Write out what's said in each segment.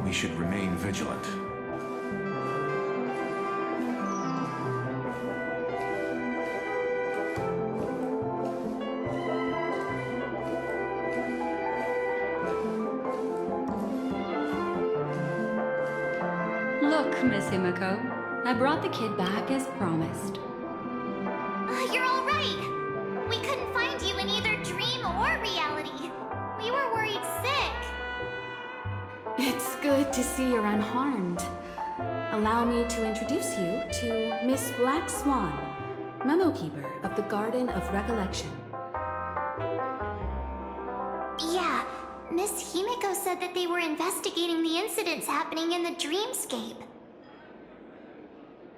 We should remain vigilant. Look, Miss Himiko, I brought the kid back as promised. You're all right. We couldn't find you in either dream or reality. We were worried sick. It's good to see you're unharmed. Allow me to introduce you to Miss Black Swan, Memo Keeper of the Garden of Recollection. Yeah, Miss Himiko said that they were investigating the incidents happening in the dreamscape.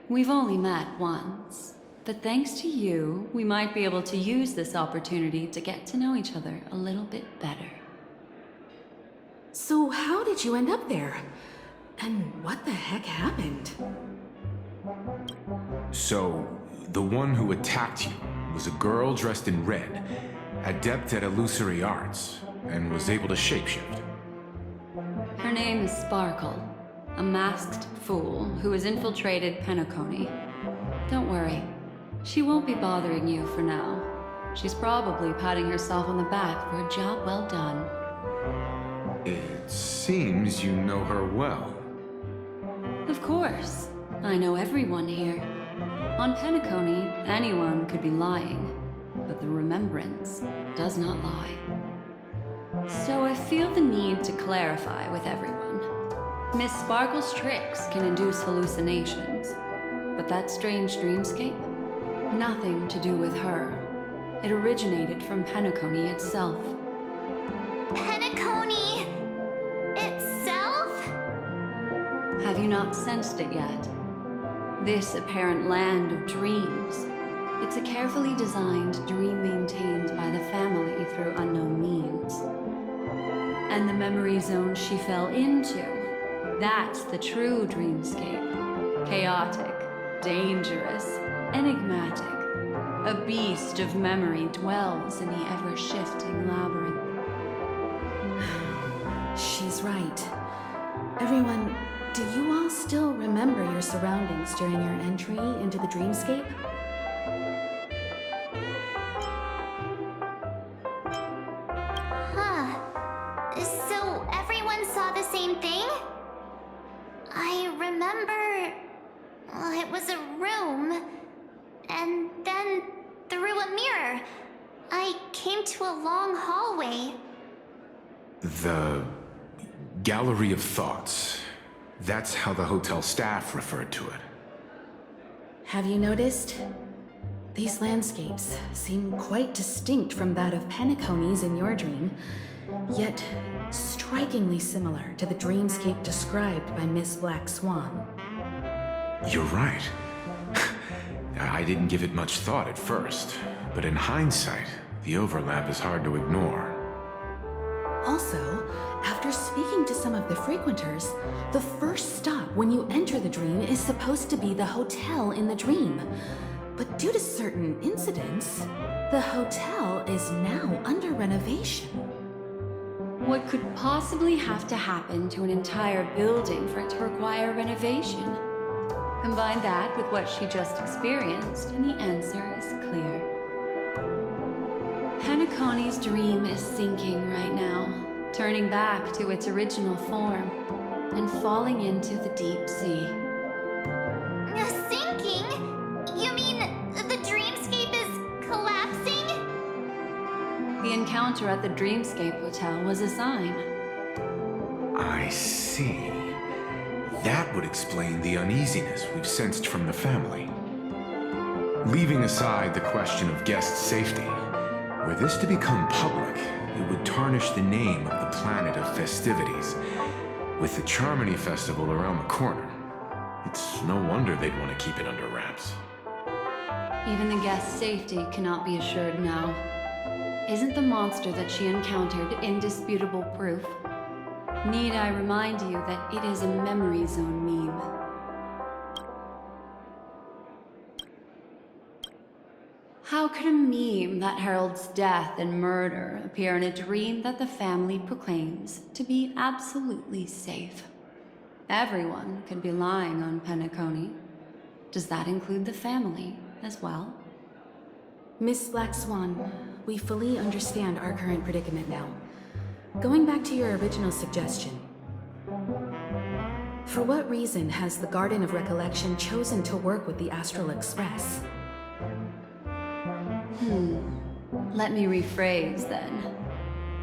We've only met once, but thanks to you, we might be able to use this opportunity to get to know each other a little bit better. So how did you end up there? And what the heck happened? So, the one who attacked you was a girl dressed in red, adept at illusory arts, and was able to shapeshift. Her name is Sparkle, a masked fool who has infiltrated Penacony. Don't worry, she won't be bothering you for now. She's probably patting herself on the back for a job well done. It seems you know her well. Of course. I know everyone here. On Penacony, anyone could be lying, but the remembrance does not lie. So I feel the need to clarify with everyone. Miss Sparkle's tricks can induce hallucinations, but that strange dreamscape? Nothing to do with her. It originated from Penacony itself. Penacony itself? Have you not sensed it yet? This apparent land of dreams. It's a carefully designed dream maintained by the family through unknown means. And the memory zone she fell into, that's the true dreamscape. Chaotic, dangerous, enigmatic. A beast of memory dwells in the ever-shifting labyrinth. She's right. Everyone, do you all still remember your surroundings during your entry into the dreamscape? Huh. So everyone saw the same thing? I remember... well, it was a room. And then, through a mirror, I came to a long hallway. The Gallery of Thoughts. That's how the hotel staff referred to it. Have you noticed? These landscapes seem quite distinct from that of Penacony's in your dream, yet strikingly similar to the dreamscape described by Miss Black Swan. You're right. I didn't give it much thought at first, but in hindsight, the overlap is hard to ignore. Also, after speaking to some of the frequenters, the first stop when you enter the dream is supposed to be the hotel in the dream. But due to certain incidents, the hotel is now under renovation. What could possibly have to happen to an entire building for it to require renovation? Combine that with what she just experienced, and the answer is clear. Penacony's dream is sinking right now, turning back to its original form, and falling into the deep sea. Sinking? You mean the dreamscape is collapsing? The encounter at the Dreamscape Hotel was a sign. I see. That would explain the uneasiness we've sensed from the family. Leaving aside the question of guest safety, were this to become public, it would tarnish the name of the planet of festivities. With the Charmony Festival around the corner, it's no wonder they'd want to keep it under wraps. Even the guest's safety cannot be assured now. Isn't the monster that she encountered indisputable proof? Need I remind you that it is a memory zone meme? How could a meme that heralds death and murder appear in a dream that the family proclaims to be absolutely safe? Everyone could be lying on Penacony. Does that include the family as well? Miss Black Swan, we fully understand our current predicament now. Going back to your original suggestion, for what reason has the Garden of Recollection chosen to work with the Astral Express? Let me rephrase then.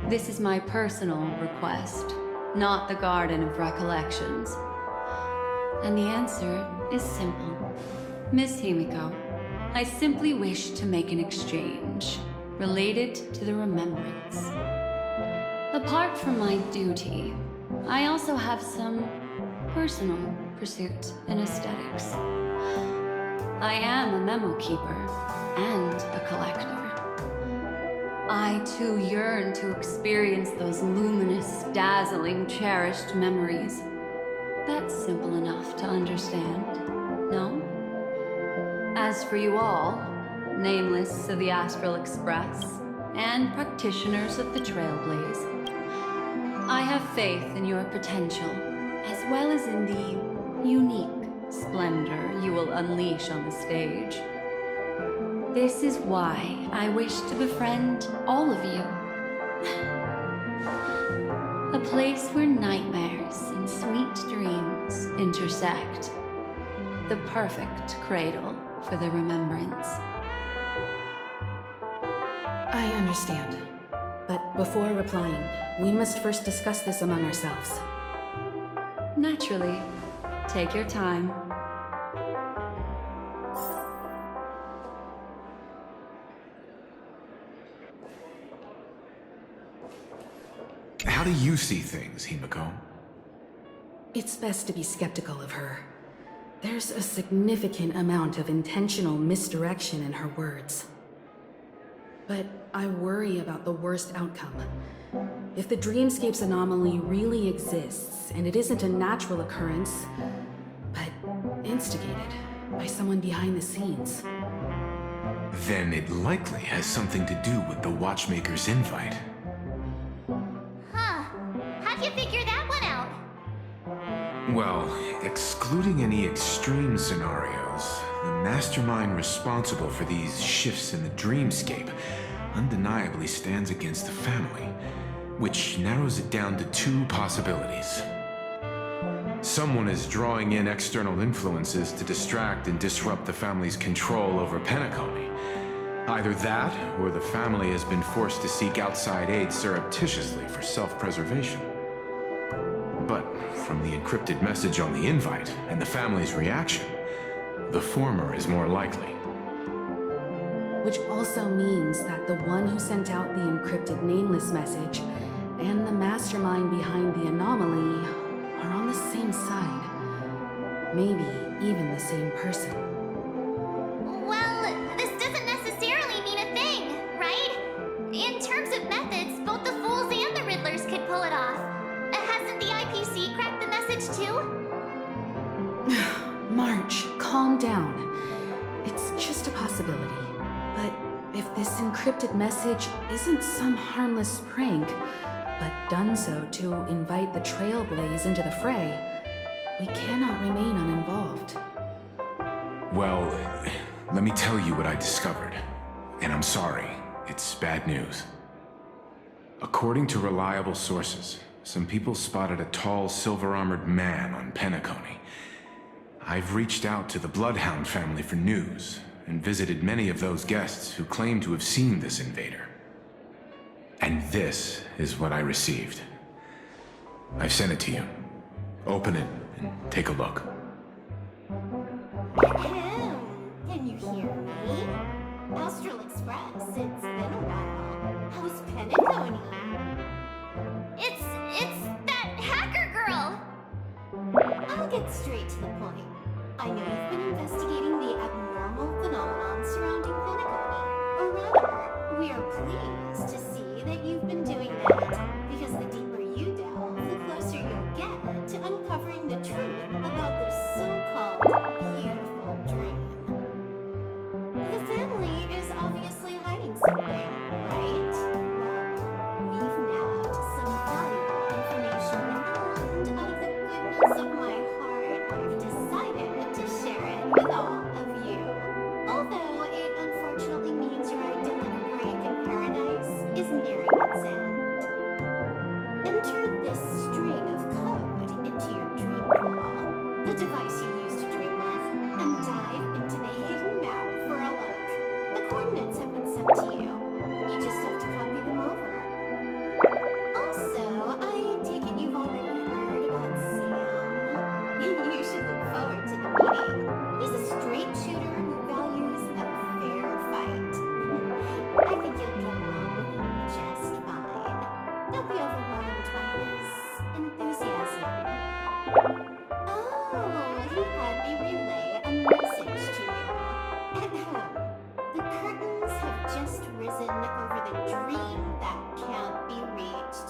This is my personal request, not the Garden of Recollections. And the answer is simple. Miss Himiko, I simply wish to make an exchange related to the remembrance. Apart from my duty, I also have some personal pursuit in aesthetics. I am a memo keeper and a collector. I too yearn to experience those luminous, dazzling, cherished memories. That's simple enough to understand, no? As for you all, nameless of the Astral Express, and practitioners of the Trailblaze, I have faith in your potential, as well as in the unique splendor you will unleash on the stage. This is why I wish to befriend all of you. A place where nightmares and sweet dreams intersect. The perfect cradle for the remembrance. I understand. But before replying, we must first discuss this among ourselves. Naturally. Take your time. How do you see things, Himiko? It's best to be skeptical of her. There's a significant amount of intentional misdirection in her words. But I worry about the worst outcome. If the dreamscape's anomaly really exists, and it isn't a natural occurrence, but instigated by someone behind the scenes, Then it likely has something to do with the Watchmaker's invite. Huh. How'd you figure that one out? Well, excluding any extreme scenarios, the mastermind responsible for these shifts in the dreamscape undeniably stands against the family, which narrows it down to two possibilities. Someone is drawing in external influences to distract and disrupt the family's control over Penacony. Either that, or the family has been forced to seek outside aid surreptitiously for self-preservation. But from the encrypted message on the invite and the family's reaction, the former is more likely. which also means that the one who sent out the encrypted nameless message and the mastermind behind the anomaly are on the same side. Maybe even the same person. Well, this doesn't necessarily mean a thing, right? In terms of methods, both the Fools and the Riddlers could pull it off. Hasn't the IPC cracked the message too? March, calm down. It's just a possibility. But if this encrypted message isn't some harmless prank, but done so to invite the Trailblaze into the fray, we cannot remain uninvolved. Well, let me tell you what I discovered. And I'm sorry, it's bad news. According to reliable sources, some people spotted a tall, silver-armored man on Penacony. I've reached out to the Bloodhound family for news, and visited many of those guests who claim to have seen this invader. And this is what I received. I've sent it to you. Open it and take a look. Ahem. Can you hear me? Astral Express, it's been a while. How's Penacony? It's that hacker girl! I'll get straight to the point. I know you've been investigating the abnormal phenomenon surrounding Penacony. Or rather, we are pleased to see that you've been doing that, because the deeper you delve, the closer you'll get to uncovering the truth about this so-called beautiful dream. The family is obviously hiding something, right? Well, we've nabbed some valuable information, and out of the goodness of my heart, I've decided to share it with all of you. Although it unfortunately means your idyllic break in paradise is nearing its end. Enter this string of code into your dream portal, the device you use to dream with, and dive into the hidden map for a look. The coordinates have been sent to you. You just have to copy them over. Also, I take it you've already heard about Sam. You should look forward to the meeting. He's a straight shooter who values a fair fight. I think you'll get along with him just fine. Don't be overwhelmed by his enthusiasm. Oh, he had me relay a message to you. Ahem. The curtains have just risen over the dream that can't be reached.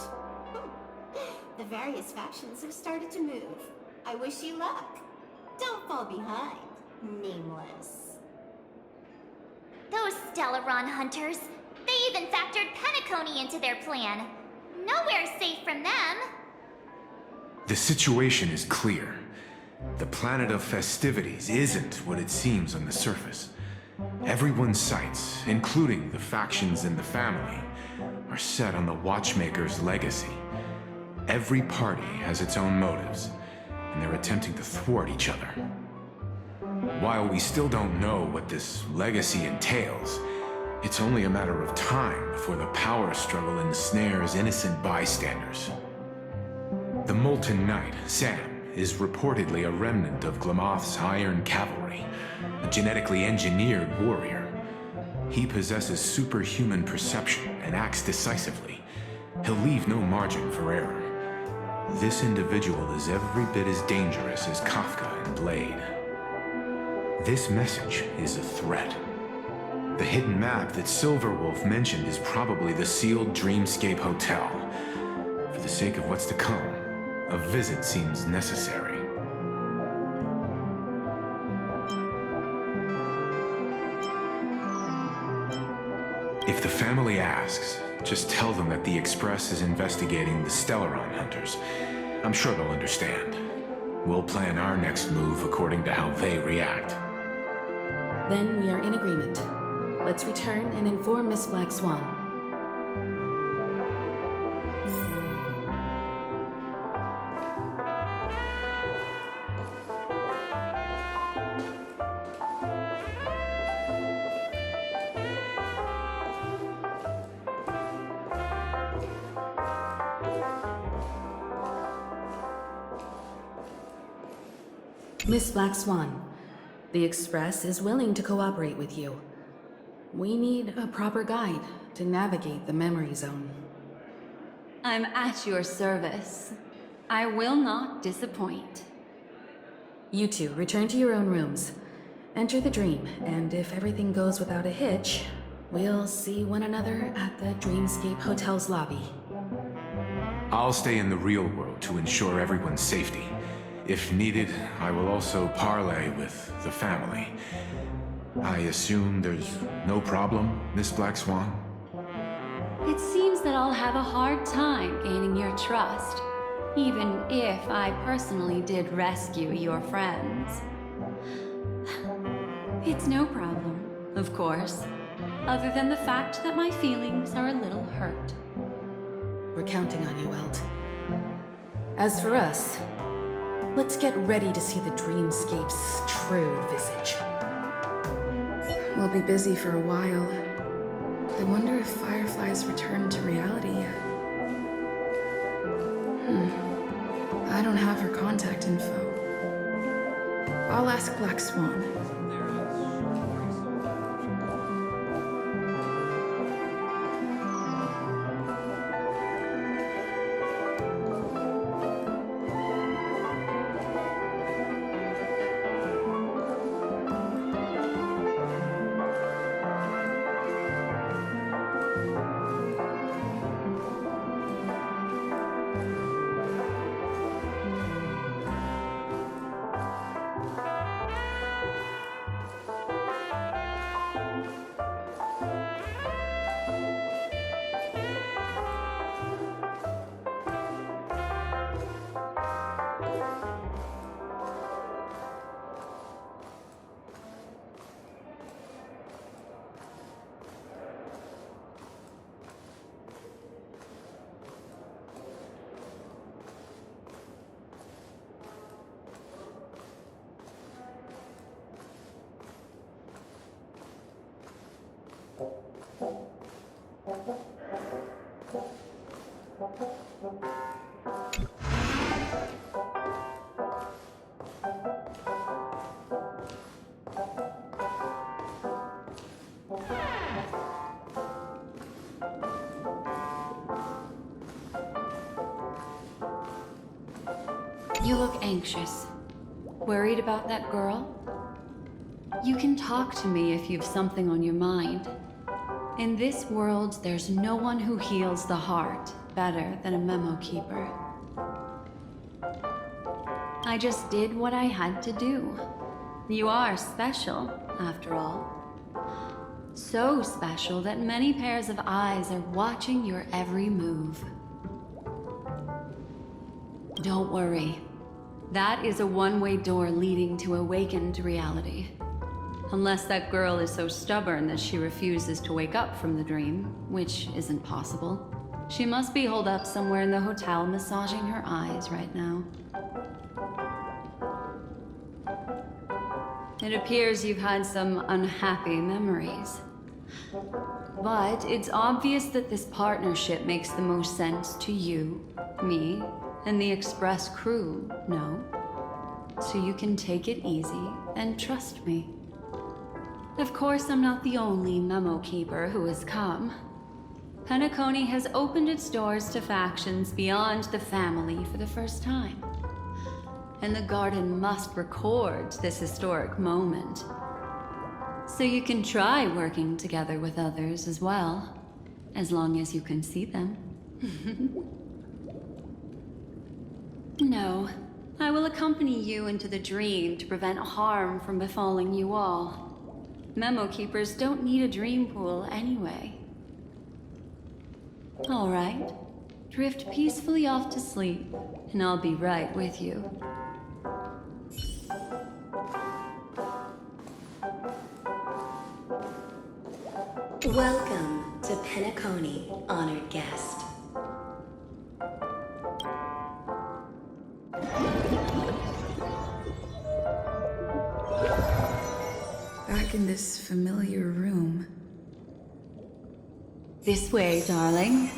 The various factions have started to move. I wish you luck. Don't fall behind, nameless. Those Stellaron hunters, they even factored Penacony into their plan. Nowhere's safe from them. The situation is clear. The planet of festivities isn't what it seems on the surface. Everyone's sights, including the factions in the family, are set on the Watchmaker's legacy. Every party has its own motives, and they're attempting to thwart each other. While we still don't know what this legacy entails, it's only a matter of time before the power struggle ensnares innocent bystanders. The Molten Knight, Sam, is reportedly a remnant of Glamoth's Iron Cavalry, a genetically engineered warrior. He possesses superhuman perception and acts decisively. He'll leave no margin for error. This individual is every bit as dangerous as Kafka and Blade. This message is a threat. The hidden map that Silverwolf mentioned is probably the sealed Dreamscape Hotel. For the sake of what's to come, a visit seems necessary. If the family asks, just tell them that the Express is investigating the Stellaron hunters. I'm sure they'll understand. We'll plan our next move according to how they react. Then we are in agreement. Let's return and inform Miss Black Swan. Miss Black Swan, the Express is willing to cooperate with you. We need a proper guide to navigate the memory zone. I'm at your service. I will not disappoint. You two, return to your own rooms. Enter the dream, and if everything goes without a hitch, we'll see one another at the Dreamscape Hotel's lobby. I'll stay in the real world to ensure everyone's safety. If needed, I will also parley with the family. I assume there's no problem, Miss Black Swan? It seems that I'll have a hard time gaining your trust, even if I personally did rescue your friends. It's no problem, of course, other than the fact that my feelings are a little hurt. We're counting on you, Welt. As for us, let's get ready to see the Dreamscape's true visage. We'll be busy for a while. I wonder if Firefly's returned to reality yet. I don't have her contact info. I'll ask Black Swan. You look anxious. Worried about that girl? You can talk to me if you've something on your mind. In this world, there's no one who heals the heart better than a memo keeper. I just did what I had to do. You are special, after all. So special that many pairs of eyes are watching your every move. Don't worry. That is a one-way door leading to awakened reality. Unless that girl is so stubborn that she refuses to wake up from the dream, which isn't possible. She must be holed up somewhere in the hotel massaging her eyes right now. It appears you've had some unhappy memories. But it's obvious that this partnership makes the most sense to you, me, and the Express crew, no? So you can take it easy and trust me. Of course, I'm not the only memo keeper who has come. Penacony has opened its doors to factions beyond the family for the first time. And the Garden must record this historic moment. So you can try working together with others as well, as long as you can see them. No, I will accompany you into the dream to prevent harm from befalling you all. Memo keepers don't need a dream pool anyway. All right, drift peacefully off to sleep, and I'll be right with you. Welcome to Penacony, honored guest. Back in this familiar room. This way, darling.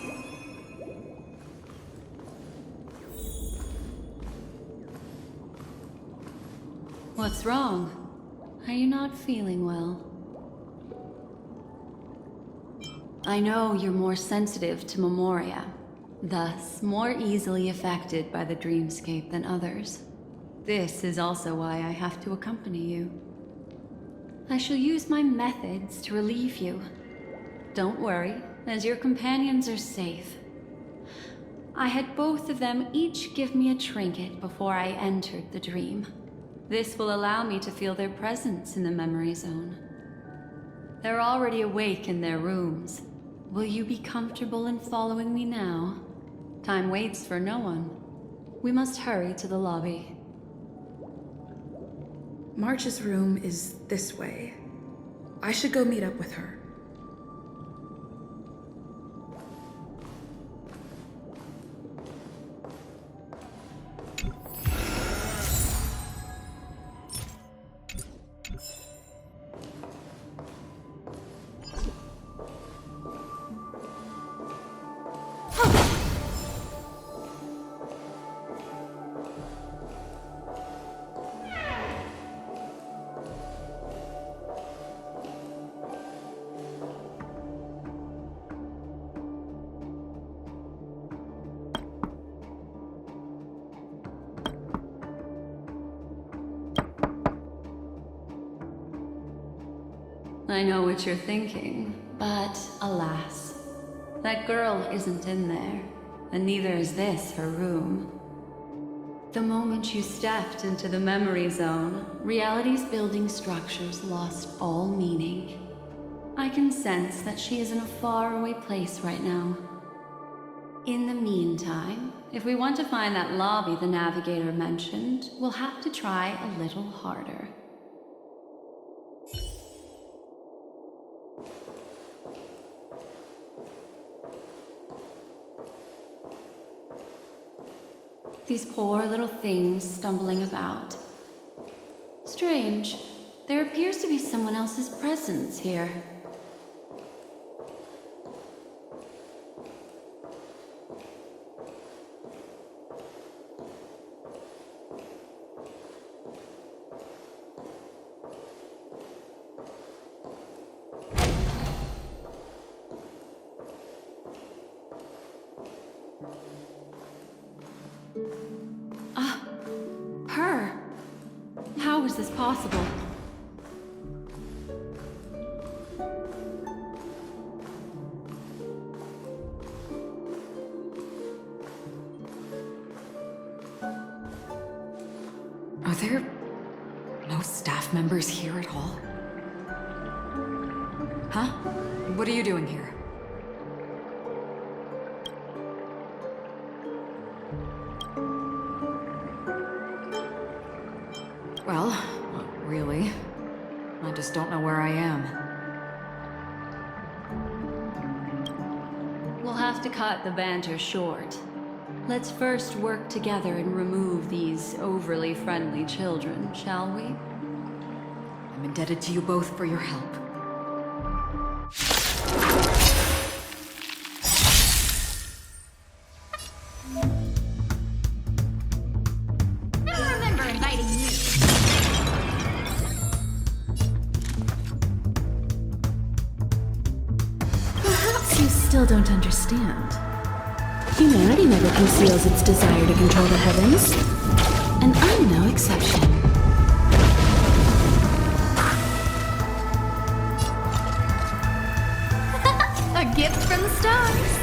What's wrong? Are you not feeling well? I know you're more sensitive to Memoria. thus more easily affected by the dreamscape than others. This is also why I have to accompany you. I shall use my methods to relieve you. Don't worry, as your companions are safe. I had both of them each give me a trinket before I entered the dream. This will allow me to feel their presence in the memory zone. They're already awake in their rooms. Will you be comfortable in following me now? Time waits for no one. We must hurry to the lobby. March's room is this way. I should go meet up with her. I know what you're thinking, but alas, that girl isn't in there, and neither is this her room. The moment you stepped into the memory zone, reality's building structures lost all meaning. I can sense that she is in a faraway place right now. In the meantime, if we want to find that lobby the navigator mentioned, we'll have to try a little harder. These poor little things stumbling about. Strange. There appears to be someone else's presence here. Her? How is this possible? Are there no staff members here at all? Huh? What are you doing here? Well, not really. I just don't know where I am. We'll have to cut the banter short. Let's first work together and remove these overly friendly children, shall we? I'm indebted to you both for your help. I remember inviting you. Perhaps you still don't understand. Humanity never conceals its desire to control the heavens, and I'm no exception. A gift from the stars.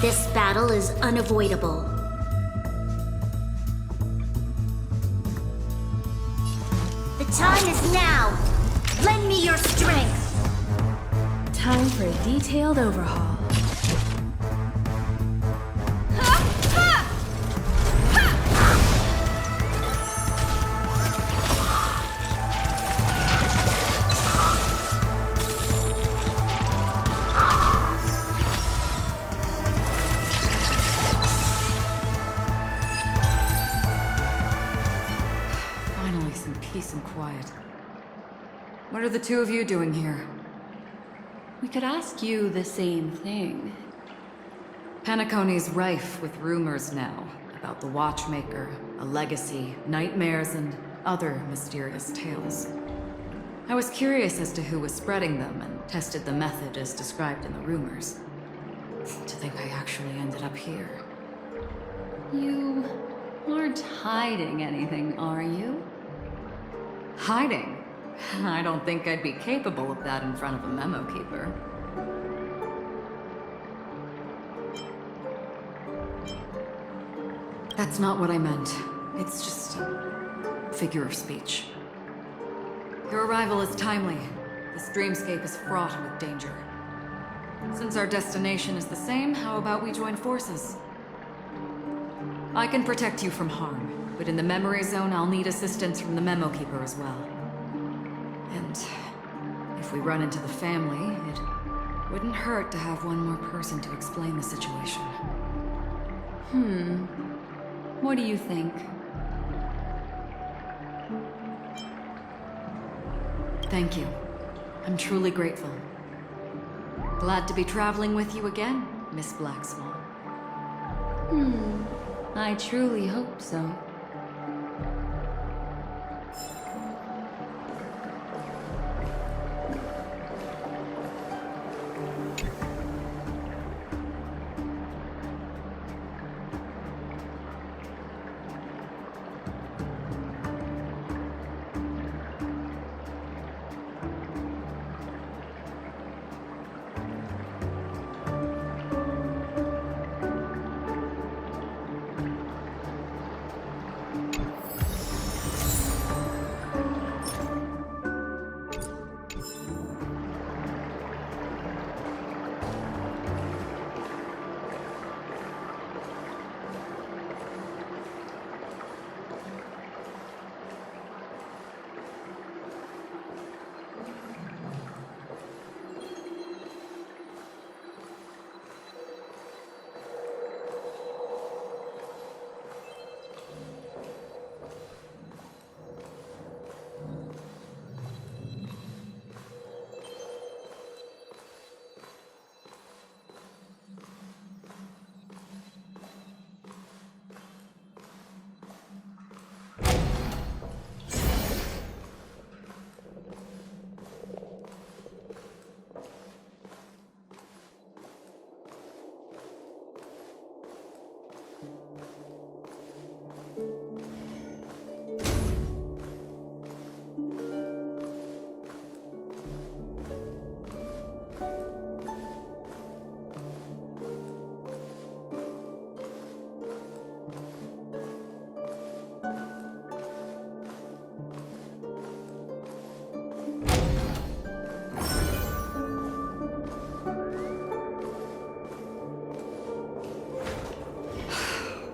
This battle is unavoidable. The time is now. Lend me your strength. Time for a detailed overhaul. Finally, some peace and quiet. What are the two of you doing here? We could ask you the same thing. Penacony's rife with rumors now about the Watchmaker, a legacy, nightmares, and other mysterious tales. I was curious as to who was spreading them and tested the method as described in the rumors. To think I actually ended up here. You aren't hiding anything, are you? Hiding? I don't think I'd be capable of that in front of a memo keeper. That's not what I meant. It's just a figure of speech. Your arrival is timely. This dreamscape is fraught with danger. Since our destination is the same, how about we join forces? I can protect you from harm, but in the memory zone, I'll need assistance from the memo keeper as well. And if we run into the family, it wouldn't hurt to have one more person to explain the situation. What do you think? Thank you. I'm truly grateful. Glad to be traveling with you again, Miss Black Swan. I truly hope so.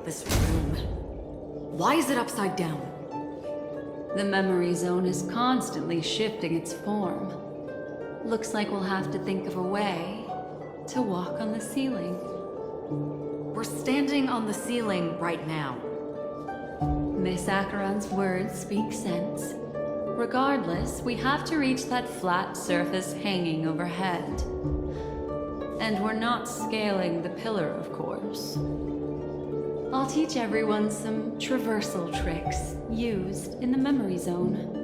This room. Why is it upside down? The memory zone is constantly shifting its form. Looks like we'll have to think of a way to walk on the ceiling. We're standing on the ceiling right now. Miss Acheron's words speak sense. Regardless, we have to reach that flat surface hanging overhead. And we're not scaling the pillar, of course. I'll teach everyone some traversal tricks used in the memory zone.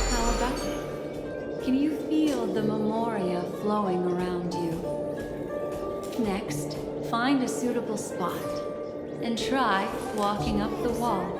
How about it? Can you feel the memoria flowing around you? Next, find a suitable spot and try walking up the wall.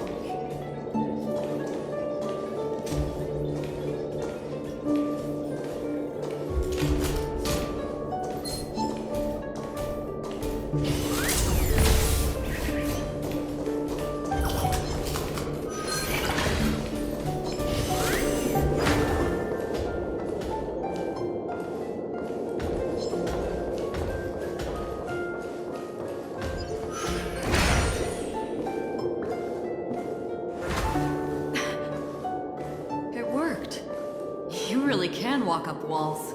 Can walk up walls.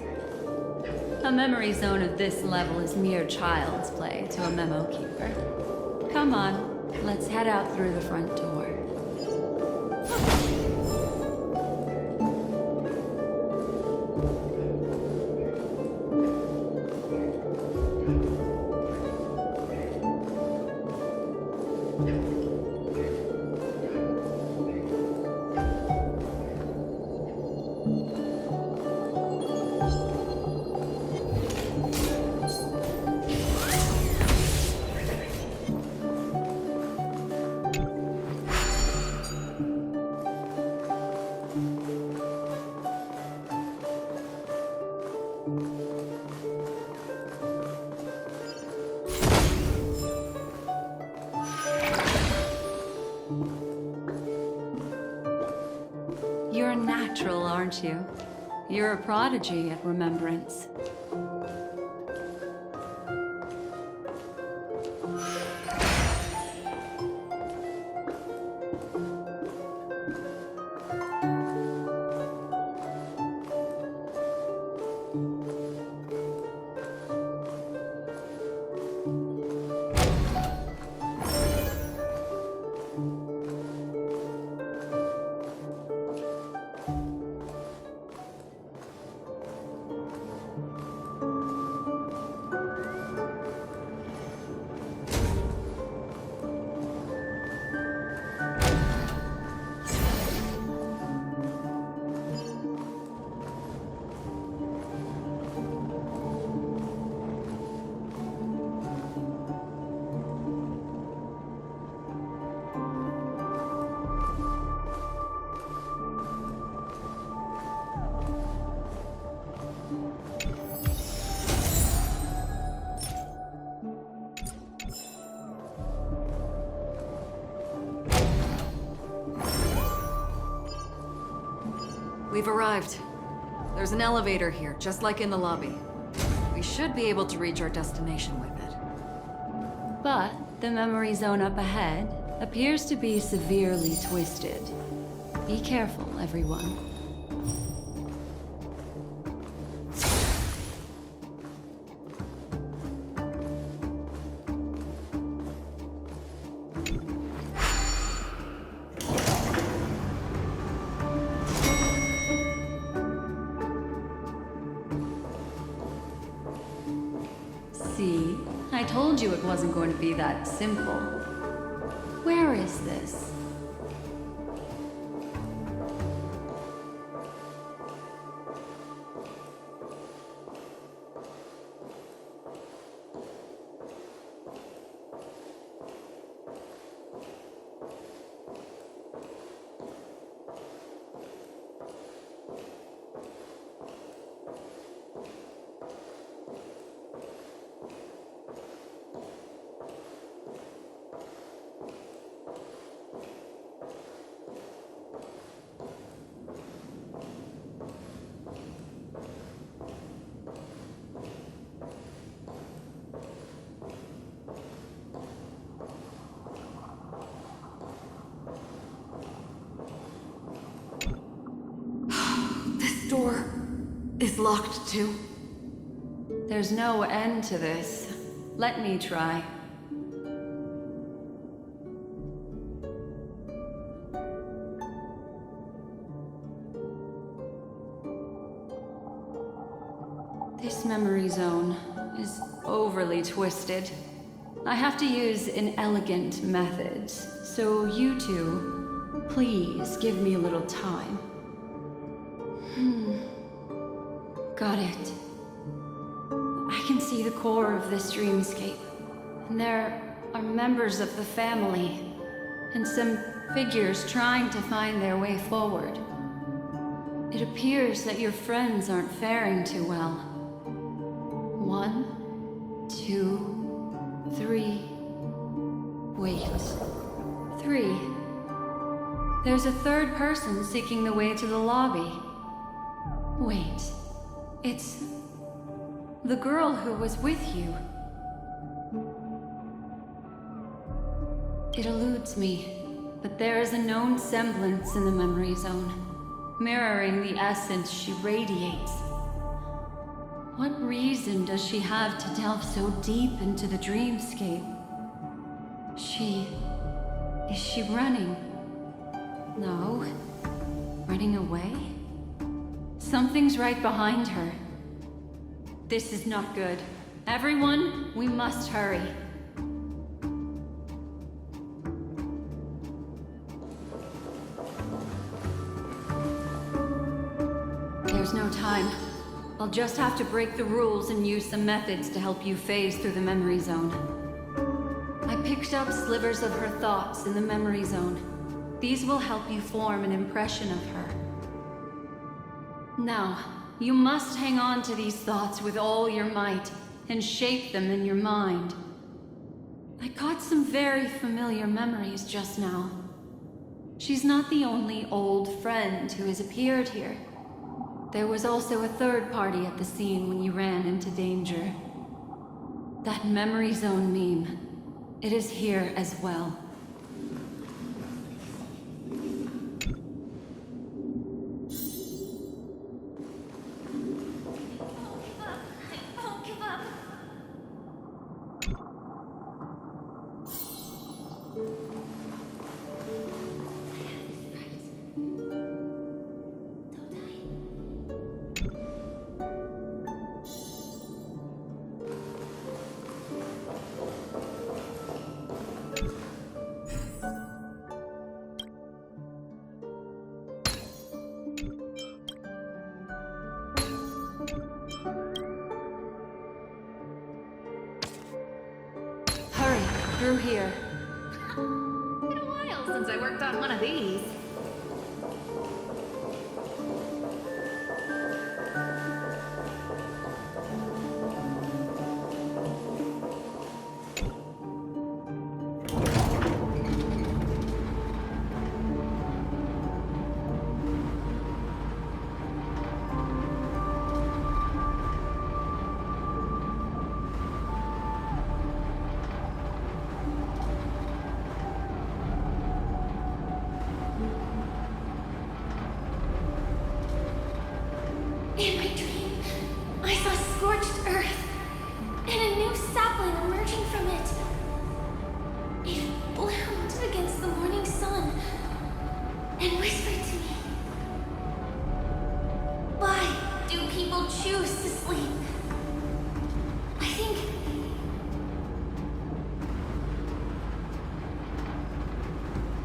A memory zone of this level is mere child's play to a memo keeper. Come on, let's head out through the front door. You're a natural, aren't you? You're a prodigy at remembrance. We've arrived. There's an elevator here, just like in the lobby. We should be able to reach our destination with it. But the memory zone up ahead appears to be severely twisted. Be careful, everyone. See? I told you it wasn't going to be that simple. Where is this? This door is locked too. There's no end to this. Let me try. This memory zone is overly twisted. I have to use inelegant methods, so you two, please give me a little time. Got it. I can see the core of this dreamscape, and there are members of the family, and some figures trying to find their way forward. It appears that your friends aren't faring too well. 1, 2, 3. Wait. 3. There's a third person seeking the way to the lobby. Wait. It's the girl who was with you. It eludes me, but there is a known semblance in the memory zone, mirroring the essence she radiates. What reason does she have to delve so deep into the dreamscape? Is she running? No. Running away? Something's right behind her. This is not good. Everyone, we must hurry. There's no time. I'll just have to break the rules and use some methods to help you phase through the memory zone. I picked up slivers of her thoughts in the memory zone. These will help you form an impression of her. Now, you must hang on to these thoughts with all your might and shape them in your mind. I caught some very familiar memories just now. She's not the only old friend who has appeared here. There was also a third party at the scene when you ran into danger. That memory zone meme. It is here as well. Through here. Been a while since I worked on one of these. In my dream, I saw scorched earth and a new sapling emerging from it. It bloomed against the morning sun and whispered to me, "Why do people choose to sleep?" I think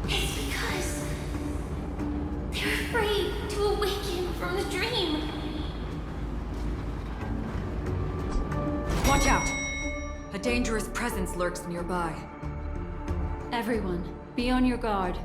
it's because they're afraid to awaken from the dream. Watch out! A dangerous presence lurks nearby. Everyone, be on your guard.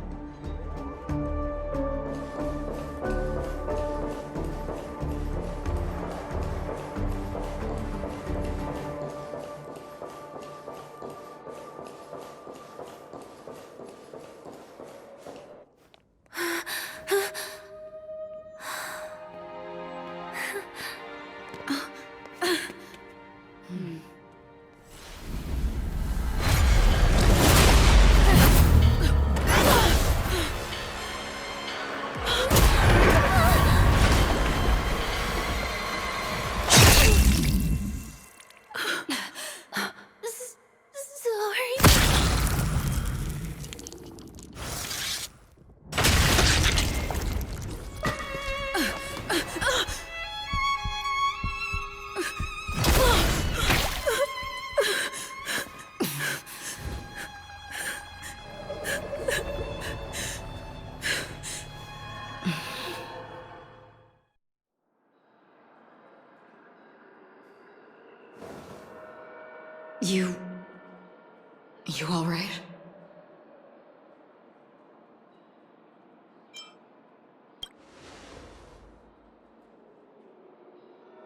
You all right?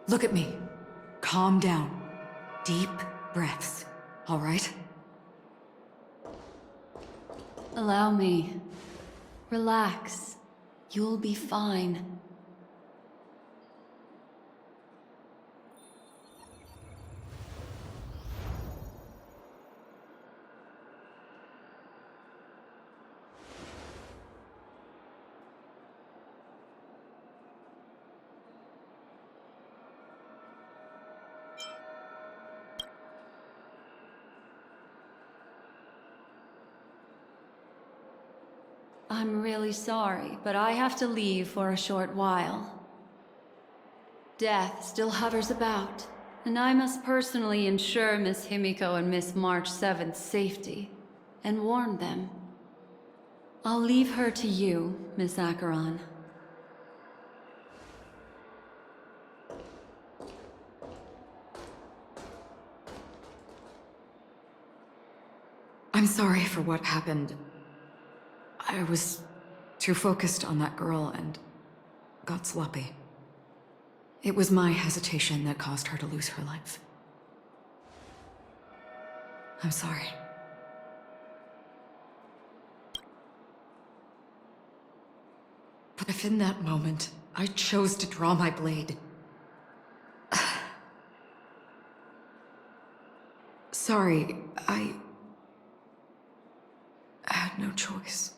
Look at me. Calm down. Deep breaths. All right? Allow me. Relax. You'll be fine. I'm really sorry, but I have to leave for a short while. Death still hovers about, and I must personally ensure Miss Himiko and Miss March 7th's safety, and warn them. I'll leave her to you, Miss Acheron. I'm sorry for what happened. I was too focused on that girl and got sloppy. It was my hesitation that caused her to lose her life. I'm sorry. But if in that moment I chose to draw my blade... Sorry, I had no choice.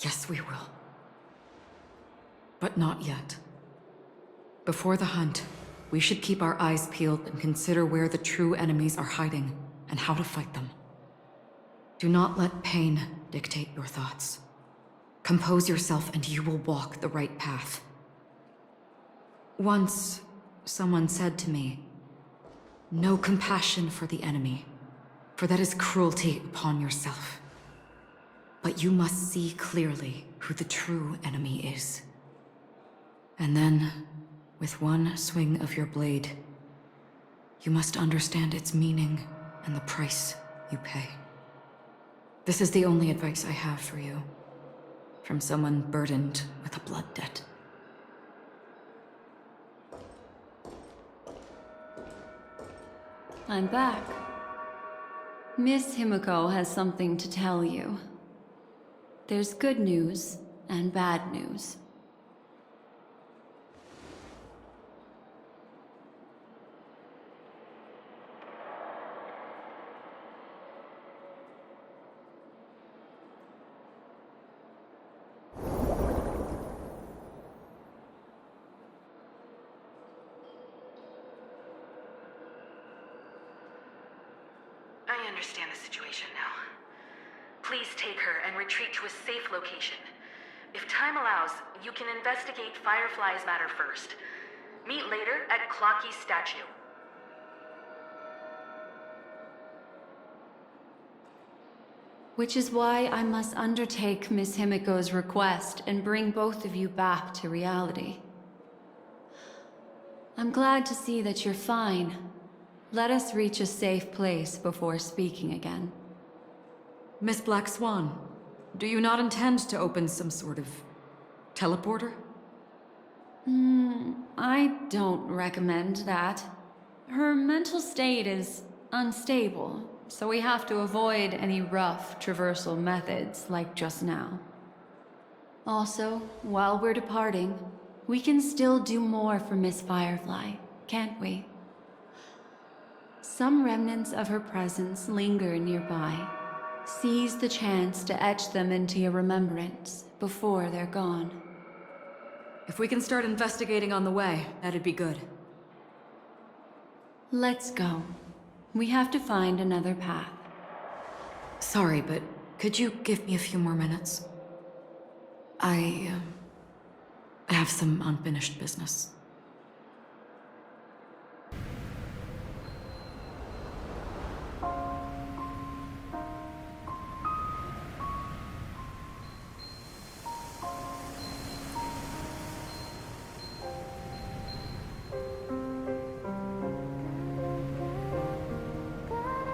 Yes, we will. But not yet. Before the hunt, we should keep our eyes peeled and consider where the true enemies are hiding and how to fight them. Do not let pain dictate your thoughts. Compose yourself and you will walk the right path. Once, someone said to me, "No compassion for the enemy, for that is cruelty upon yourself. But you must see clearly who the true enemy is. And then, with one swing of your blade, you must understand its meaning and the price you pay." This is the only advice I have for you, from someone burdened with a blood debt. I'm back. Miss Himiko has something to tell you. There's good news and bad news. I understand the situation now. Please take her and retreat to a safe location. If time allows, you can investigate Firefly's matter first. Meet later at Clocky's statue. Which is why I must undertake Miss Himiko's request and bring both of you back to reality. I'm glad to see that you're fine. Let us reach a safe place before speaking again. Miss Black Swan, do you not intend to open some sort of teleporter? I don't recommend that. Her mental state is unstable, so we have to avoid any rough traversal methods like just now. Also, while we're departing, we can still do more for Miss Firefly, can't we? Some remnants of her presence linger nearby. Seize the chance to etch them into your remembrance before they're gone. If we can start investigating on the way, that'd be good. Let's go. We have to find another path. Sorry, but could you give me a few more minutes? I have some unfinished business.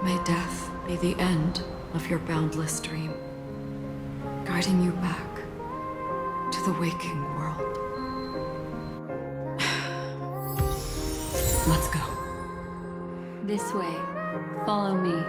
May death be the end of your boundless dream, guiding you back to the waking world. Let's go. This way. Follow me.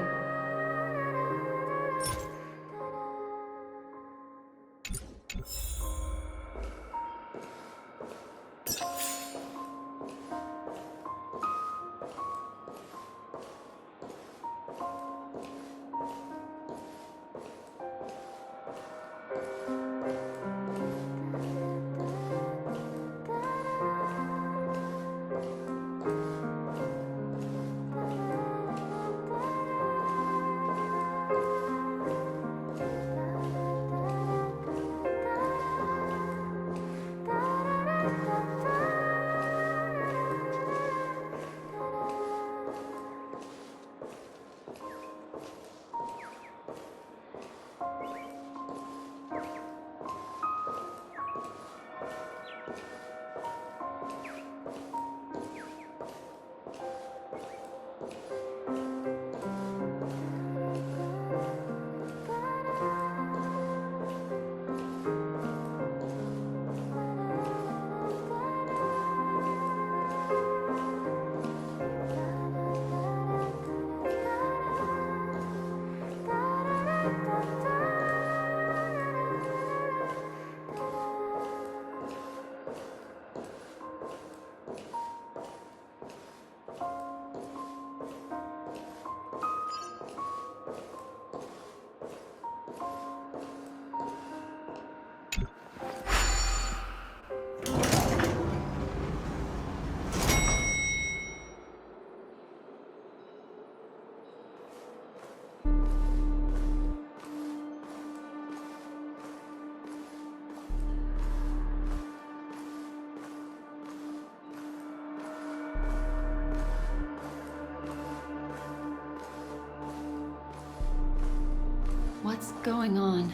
What's going on?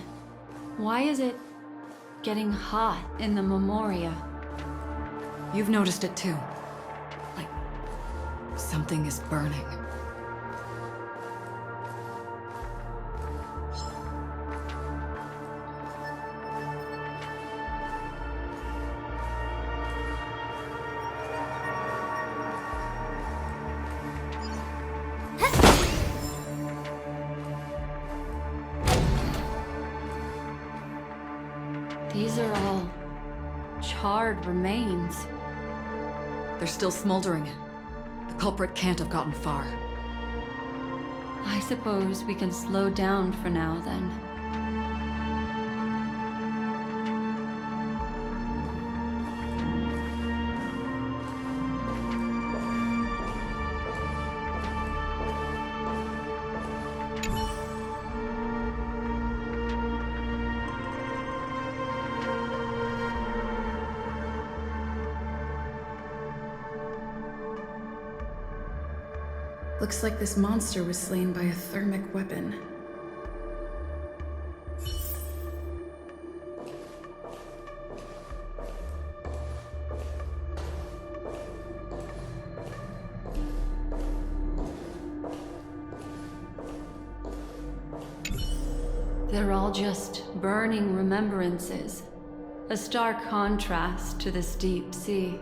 Why is it getting hot in the Memoria? You've noticed it too. Like, something is burning. These are all charred remains. They're still smoldering. The culprit can't have gotten far. I suppose we can slow down for now, then. Looks like this monster was slain by a thermic weapon. They're all just burning remembrances. A stark contrast to this deep sea.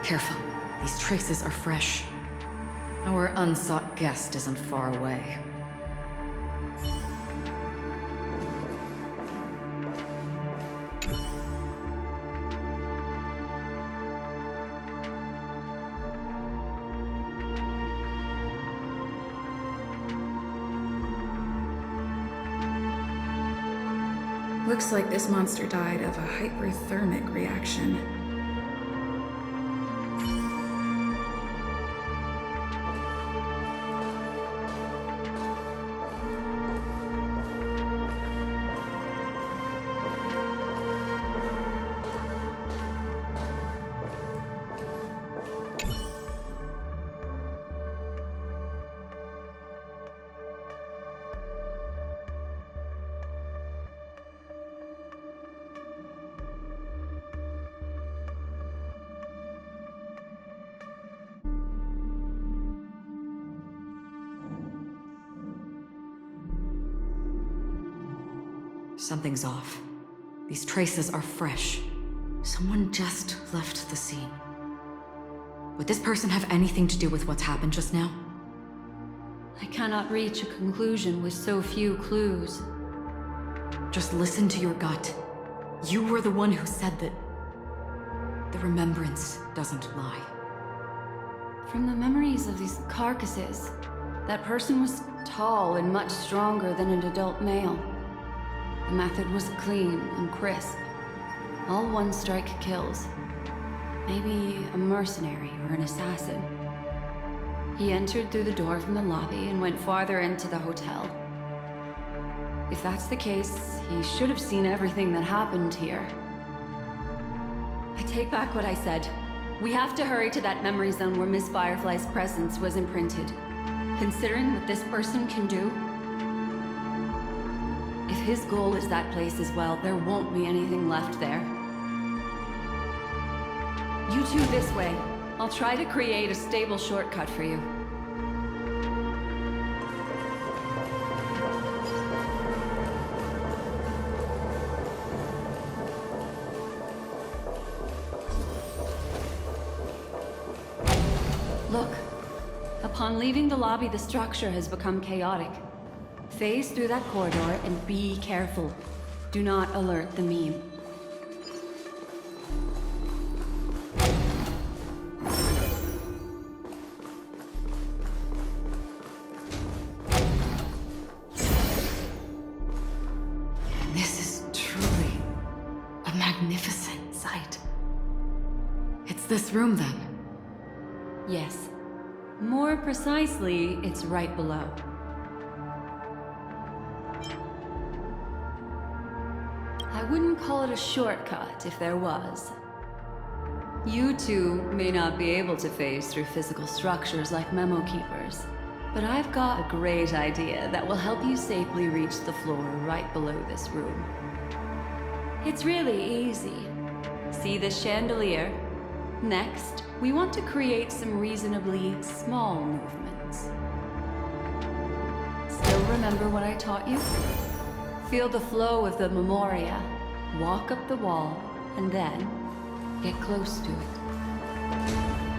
Careful. These traces are fresh. Our unsought guest isn't far away. Looks like this monster died of a hyperthermic reaction. Something's off. These traces are fresh. Someone just left the scene. Would this person have anything to do with what's happened just now? I cannot reach a conclusion with so few clues. Just listen to your gut. You were the one who said that the remembrance doesn't lie. From the memories of these carcasses, that person was tall and much stronger than an adult male. The method was clean and crisp. All one-strike kills. Maybe a mercenary or an assassin. He entered through the door from the lobby and went farther into the hotel. If that's the case, he should have seen everything that happened here. I take back what I said. We have to hurry to that memory zone where Miss Firefly's presence was imprinted. Considering what this person can do, if his goal is that place as well, there won't be anything left there. You two this way. I'll try to create a stable shortcut for you. Look. Upon leaving the lobby, the structure has become chaotic. Phase through that corridor and be careful. Do not alert the meme. This is truly It's this room, then. Yes. More precisely, it's right below. I wouldn't call it a shortcut if there was. You two may not be able to phase through physical structures like memo keepers, but I've got a great idea that will help you safely reach the floor right below this room. It's really easy. See this chandelier? Next, we want to create some reasonably small movements. Still remember what I taught you? Feel the flow of the memoria, walk up the wall, and then get close to it.